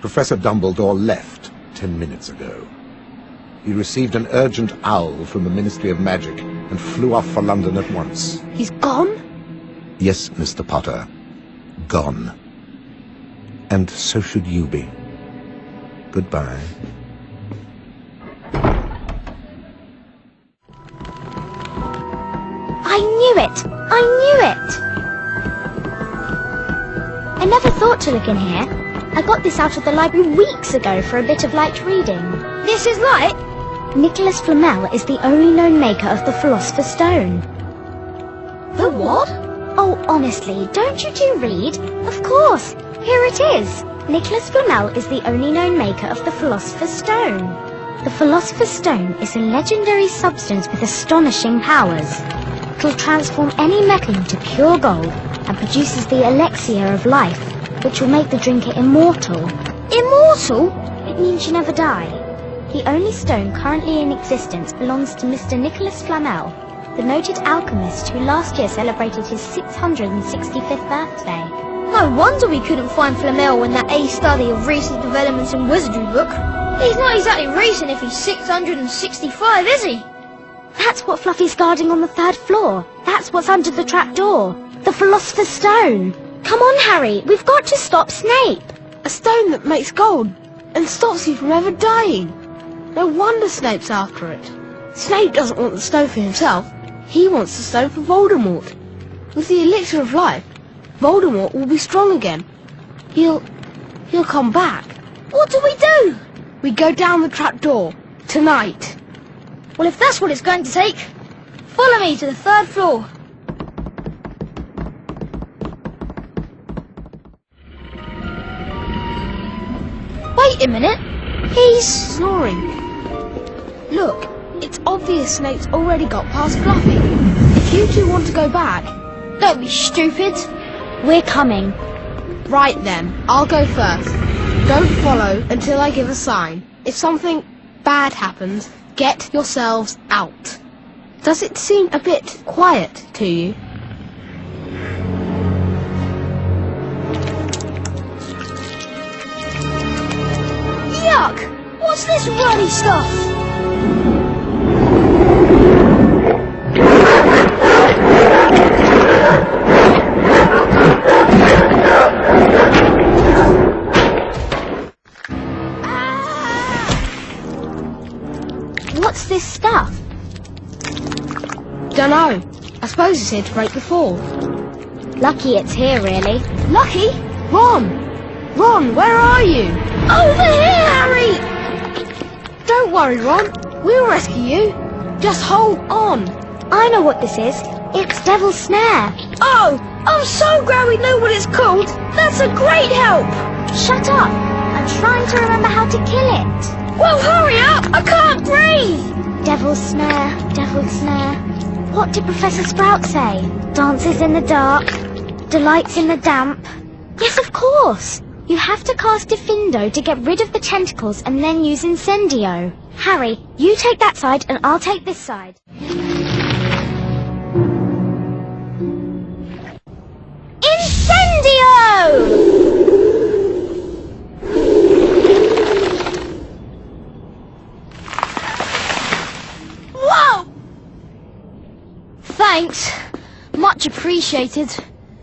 S14: Professor Dumbledore left 10 minutes ago. He received an urgent owl from the Ministry of Magic and flew off for London at once.
S16: He's gone?
S14: Yes, Mr. Potter. Gone. And so should you be. Goodbye.
S9: I knew it! I knew it! I never thought to look in here. I got this out of the library weeks ago for a bit of light reading.
S7: This is light?
S9: Nicholas Flamel is the only known maker of the Philosopher's Stone.
S7: The what?
S9: Oh, honestly, don't you two read? Of course! Here it is! Nicholas Flamel is the only known maker of the Philosopher's Stone. The Philosopher's Stone is a legendary substance with astonishing powers. It'll transform any metal into pure gold and produces the elixir of life, which will make the drinker immortal.
S7: Immortal?
S9: It means you never die. The only stone currently in existence belongs to Mr. Nicholas Flamel, the noted alchemist who last year celebrated his 665th birthday.
S7: No wonder we couldn't find Flamel in that A study of recent developments in wizardry book. He's not exactly recent if he's 665, is he?
S9: That's what Fluffy's guarding on the 3rd floor. That's what's under the trapdoor. The Philosopher's Stone.
S7: Come on, Harry, we've got to stop Snape.
S16: A stone that makes gold and stops you from ever dying. No wonder Snape's after it. Snape doesn't want the stone for himself. He wants the stone for Voldemort. With the elixir of life, Voldemort will be strong again. He'll come back.
S7: What do we do?
S16: We go down the trapdoor. Tonight.
S7: Well, if that's what it's going to take, follow me to the 3rd floor. Wait a minute. He's
S16: snoring. Look, it's obvious Snape's already got past Fluffy. If you two want to go back...
S7: Don't be stupid.
S9: We're coming.
S16: Right then, I'll go first. Don't follow until I give a sign. If something bad happens, get yourselves out. Does it seem a bit quiet to you?
S7: Yuck! What's this ruddy stuff?
S9: What's this stuff?
S16: Dunno. I suppose it's here to break the fall.
S9: Lucky it's here, really.
S16: Lucky? Ron! Ron, where are you?
S7: Over here, Harry!
S16: Don't worry, Ron. We'll rescue you. Just hold on.
S9: I know what this is. It's Devil's Snare.
S7: Oh, I'm so glad we know what it's called. That's a great help.
S9: Shut up. I'm trying to remember how to kill it.
S7: Well, hurry up. I can't breathe.
S9: Devil's Snare, Devil's Snare. What did Professor Sprout say? Dances in the dark, delights in the damp. Yes, of course. You have to cast Diffindo to get rid of the tentacles and then use Incendio. Harry, you take that side and I'll take this side. Incendio!
S7: Whoa! Thanks. Much appreciated.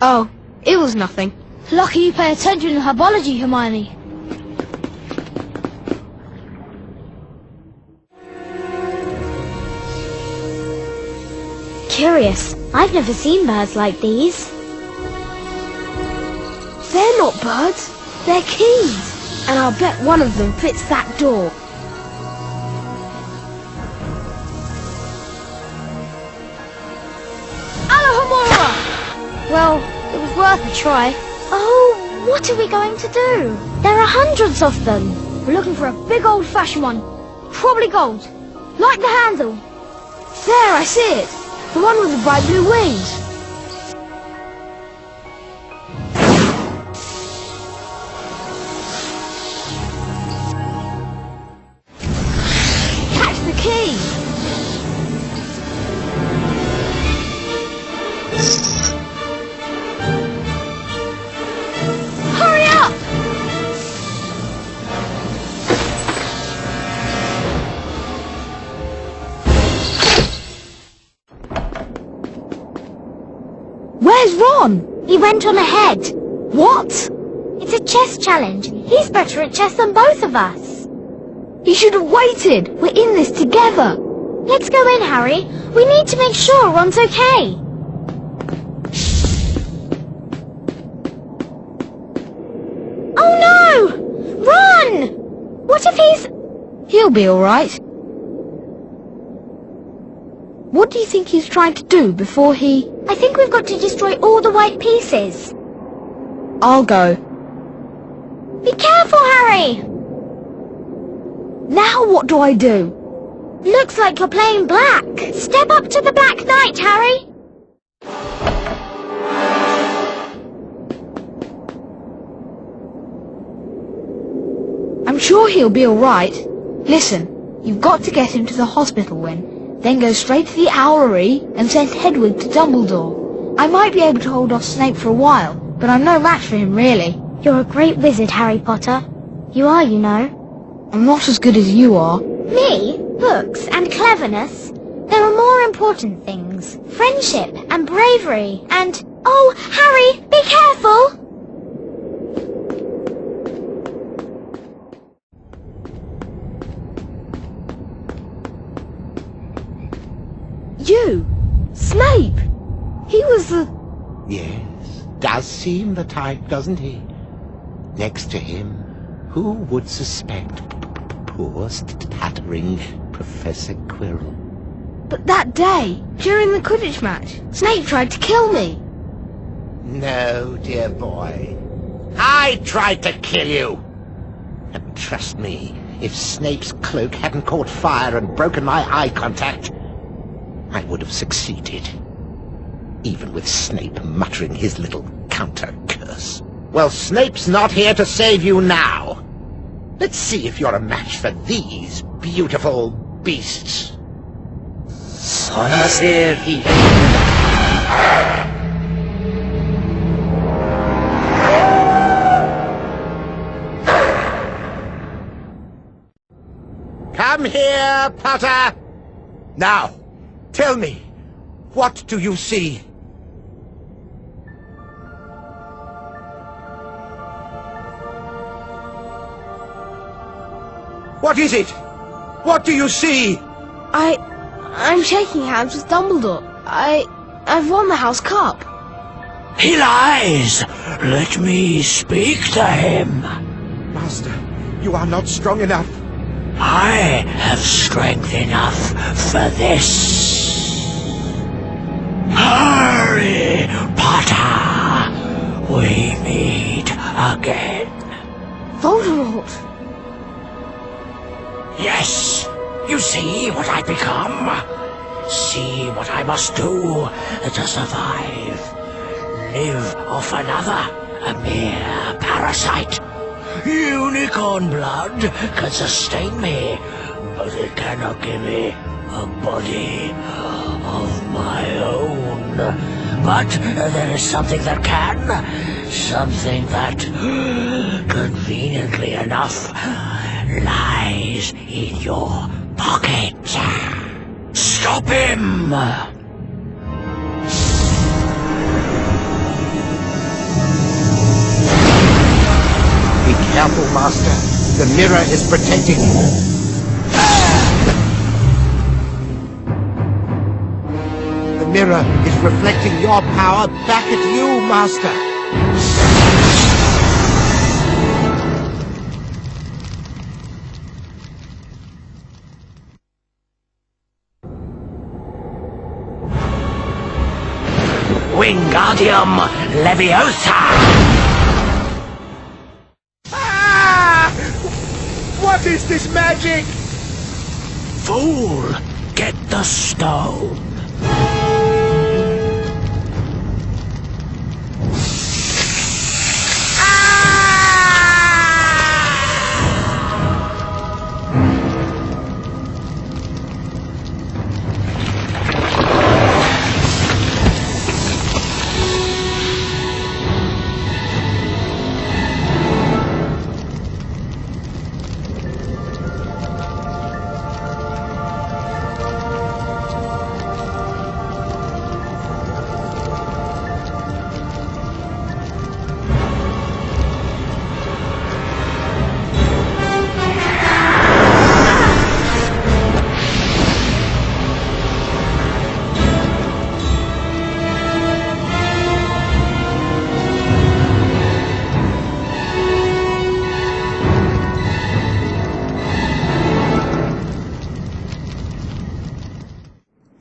S16: Oh, it was nothing.
S7: Lucky you pay attention in herbology, Hermione.
S9: curious. I've never seen birds like these.
S16: They're not birds, they're keys. And I'll bet one of them fits that door.
S7: Well, it was worth a try.
S9: Oh, what are we going to do? There are hundreds of them.
S7: We're looking for a big old-fashioned one. Probably gold. Like the handle.
S16: There, I see it. The one with the bright blue wings. Catch the key.
S7: Hurry up!
S16: Where's Ron?
S9: He went on ahead.
S16: What?
S9: It's a chess challenge. He's better at chess than both of us.
S16: He should have waited. We're in this together.
S9: Let's go in, Harry. We need to make sure Ron's okay. Oh no! Ron! What if he's...
S16: He'll be all right. What do you think he's trying to do before he...
S9: I think we've got to destroy all the white pieces.
S16: I'll go.
S9: Be careful, Harry!
S16: Now what do I do?
S9: Looks like you're playing black. Step up to the Black Knight, Harry.
S16: I'm sure he'll be all right. Listen, you've got to get him to the hospital, Win. Then go straight to the Owlery and send Hedwig to Dumbledore. I might be able to hold off Snape for a while, but I'm no match for him, really.
S9: You're a great wizard, Harry Potter. You are, you know.
S16: I'm not as good as you are.
S9: Me? Books and cleverness? There are more important things. Friendship and bravery and... Oh, Harry, be careful!
S16: You! Snape! He was the...
S4: Yes, does seem the type, doesn't he? Next to him, who would suspect poor tattering Professor Quirrell?
S16: But that day, during the Quidditch match, Snape tried to kill me.
S4: No, dear boy. I tried to kill you. And trust me, if Snape's cloak hadn't caught fire and broken my eye contact, I would have succeeded. Even with Snape muttering his little counter-curse. Well, Snape's not here to save you now. Let's see if you're a match for these beautiful beasts.
S6: Sorcerer.
S4: Come here, Potter. Now, tell me, what do you see? What is it? What do you see?
S16: I'm shaking hands with Dumbledore. I've won the House Cup.
S6: He lies! Let me speak to him.
S4: Master, you are not strong enough.
S6: I have strength enough for this. Harry Potter, we meet again.
S16: Voldemort!
S6: Yes, you see what I become? See what I must do to survive. Live off another, a mere parasite. Unicorn blood can sustain me, but it cannot give me a body of my own. But there is something that can, something that, conveniently enough, lies in your pocket. Stop him!
S4: Be careful, Master. The mirror is protecting you. The mirror is reflecting your power back at you, Master.
S17: Wingardium Leviosa!
S4: Ah! What is this magic?
S17: Fool, get the stone.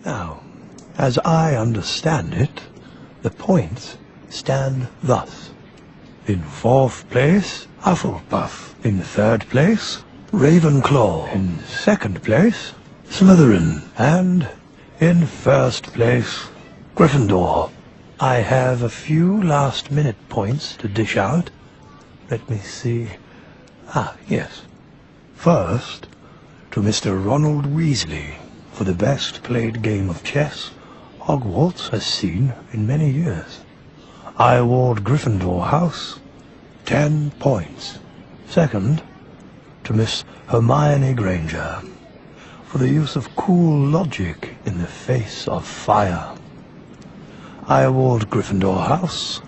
S2: Now, as I understand it, the points stand thus. In 4th place, Hufflepuff. In 3rd place, Ravenclaw. In 2nd place, Slytherin. And in 1st place, Gryffindor. I have a few last-minute points to dish out. Let me see. Yes. First, to Mr. Ronald Weasley, for the best played game of chess Hogwarts has seen in many years. I award Gryffindor House 10 points. Second, to Miss Hermione Granger, for the use of cool logic in the face of fire. I award Gryffindor House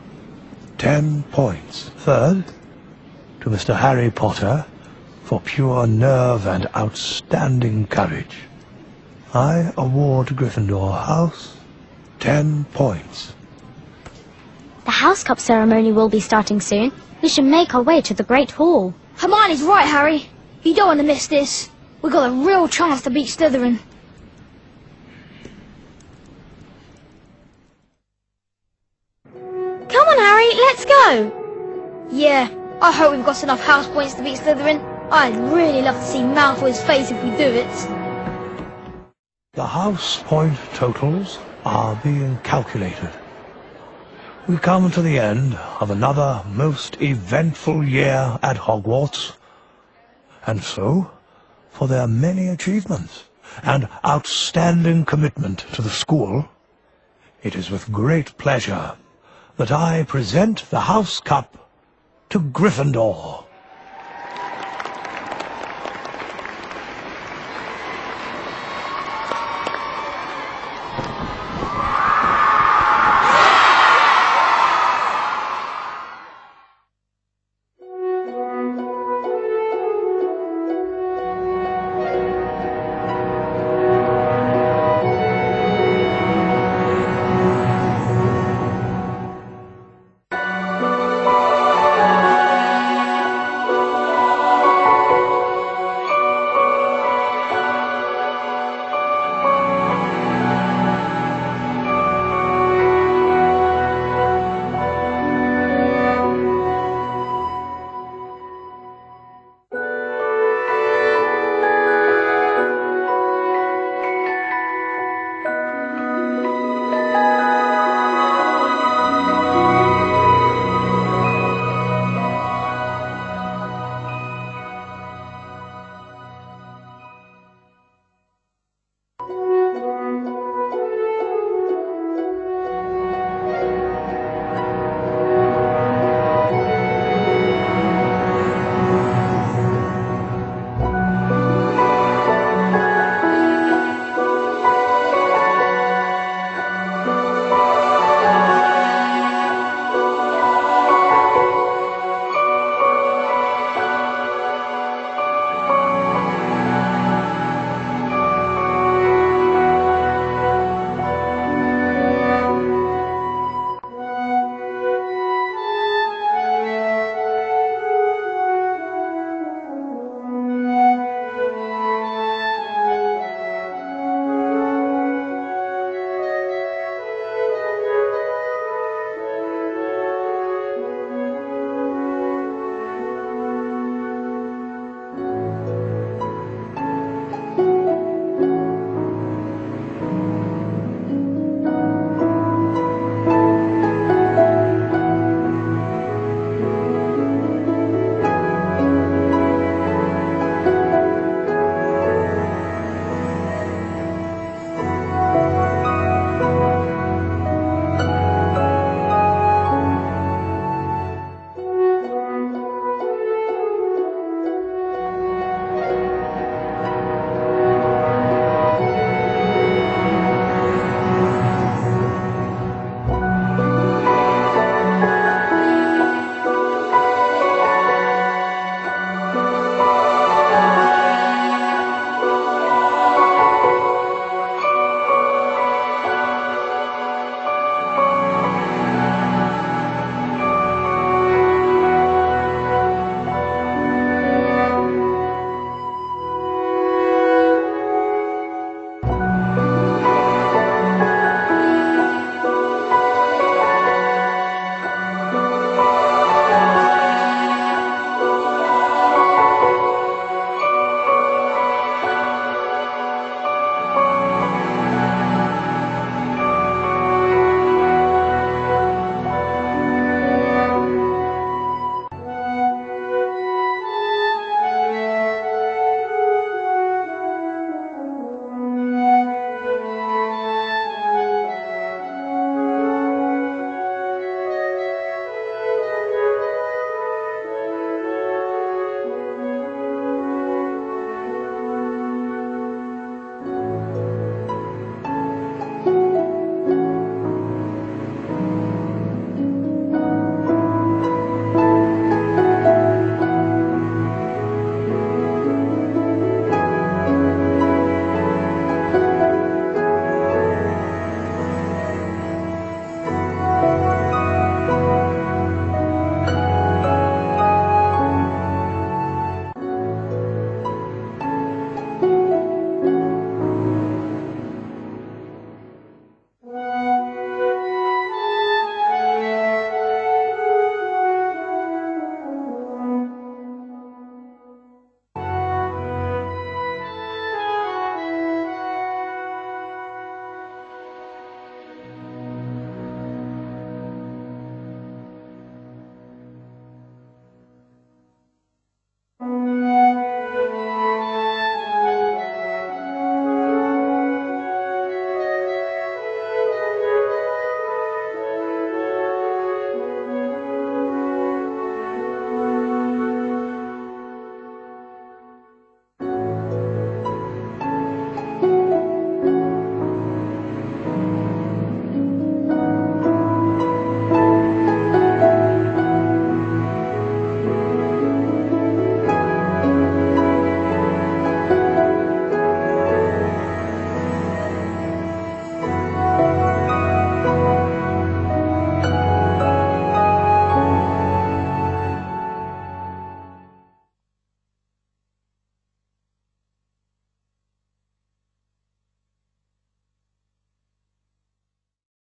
S2: 10 points. Third, to Mr. Harry Potter, for pure nerve and outstanding courage. I award Gryffindor House 10 points.
S9: The House Cup ceremony will be starting soon. We should make our way to the Great Hall.
S7: Hermione's right, Harry. You don't want to miss this. We've got a real chance to beat Slytherin.
S9: Come on, Harry, let's go.
S7: Yeah, I hope we've got enough house points to beat Slytherin. I'd really love to see Malfoy's face if we do it.
S2: The house point totals are being calculated. We come to the end of another most eventful year at Hogwarts. And so, for their many achievements and outstanding commitment to the school, it is with great pleasure that I present the House Cup to Gryffindor.